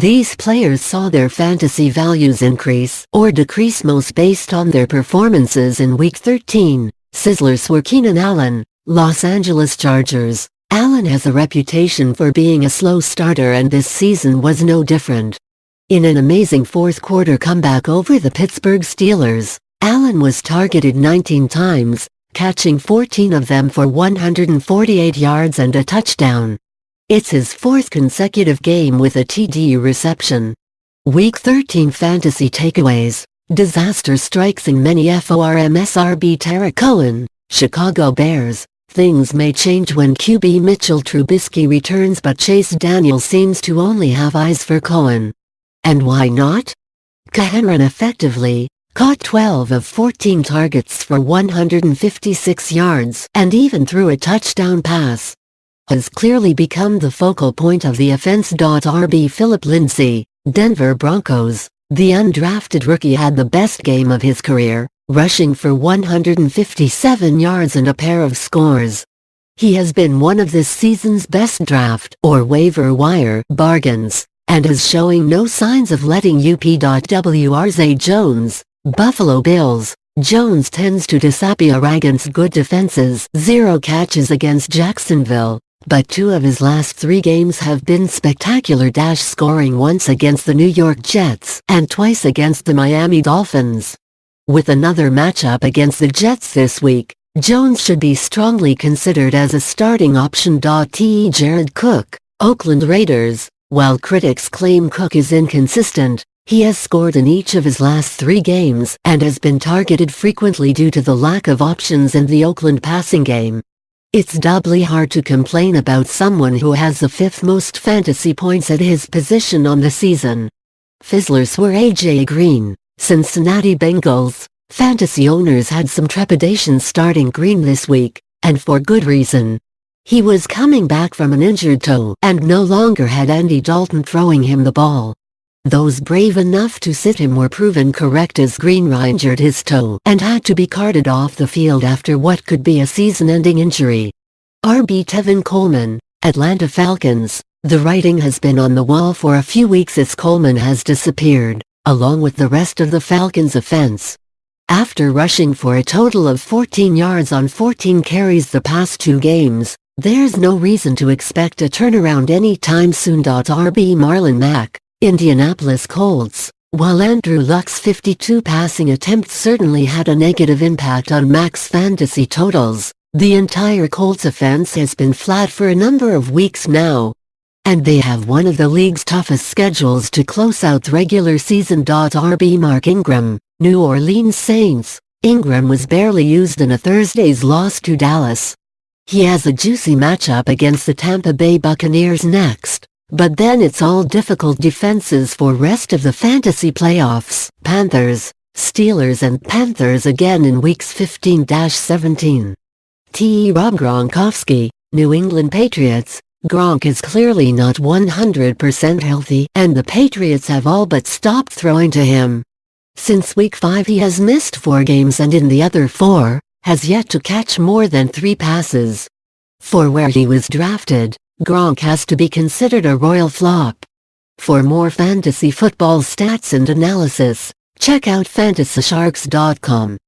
These players saw their fantasy values increase or decrease most based on their performances in Week 13. Sizzlers were Keenan Allen, Los Angeles Chargers. Allen has a reputation for being a slow starter, and this season was no different. In an amazing fourth-quarter comeback over the Pittsburgh Steelers, Allen was targeted 19 times, catching 14 of them for 148 yards and a touchdown. It's his fourth consecutive game with a TD reception. Week 13 fantasy takeaways. Disaster strikes in many forms. RB Tariq Cohen, Chicago Bears. Things may change when QB Mitchell Trubisky returns, but Chase Daniel seems to only have eyes for Cohen. And why not? Cohen effectively caught 12 of 14 targets for 156 yards and even threw a touchdown pass. Has clearly become the focal point of the offense. RB Philip Lindsay, Denver Broncos. The undrafted rookie had the best game of his career, rushing for 157 yards and a pair of scores. He has been one of this season's best draft or waiver wire bargains, and is showing no signs of letting up. WR Jones, Buffalo Bills. Jones tends to disappear against good defenses. 0 catches against Jacksonville, but 2 of his last 3 games have been spectacular. Scoring once against the New York Jets and twice against the Miami Dolphins. With another matchup against the Jets this week, Jones should be strongly considered as a starting option. Jared Cook, Oakland Raiders. While critics claim Cook is inconsistent, he has scored in each of his last 3 games and has been targeted frequently due to the lack of options in the Oakland passing game. It's doubly hard to complain about someone who has the 5th most fantasy points at his position on the season. Fizzlers were AJ Green, Cincinnati Bengals. Fantasy owners had some trepidation starting Green this week, and for good reason. He was coming back from an injured toe and no longer had Andy Dalton throwing him the ball. Those brave enough to sit him were proven correct, as Green injured his toe and had to be carted off the field after what could be a season-ending injury. RB Tevin Coleman, Atlanta Falcons. The writing has been on the wall for a few weeks as Coleman has disappeared, along with the rest of the Falcons' offense. After rushing for a total of 14 yards on 14 carries the past 2 games, there's no reason to expect a turnaround anytime soon. RB Marlon Mack, Indianapolis Colts. While Andrew Luck's 52 passing attempts certainly had a negative impact on Mack's fantasy totals, the entire Colts offense has been flat for a number of weeks now. And they have one of the league's toughest schedules to close out the regular season. RB Mark Ingram, New Orleans Saints. Ingram was barely used in a Thursday's loss to Dallas. He has a juicy matchup against the Tampa Bay Buccaneers next, but then it's all difficult defenses for rest of the fantasy playoffs. Panthers, Steelers and Panthers again in weeks 15-17. Rob Gronkowski, New England Patriots. Gronk is clearly not 100% healthy, and the Patriots have all but stopped throwing to him. Since week 5 he has missed 4 games, and in the other 4, has yet to catch more than 3 passes. For where he was drafted, Gronk has to be considered a royal flop. For more fantasy football stats and analysis, check out fantasysharks.com.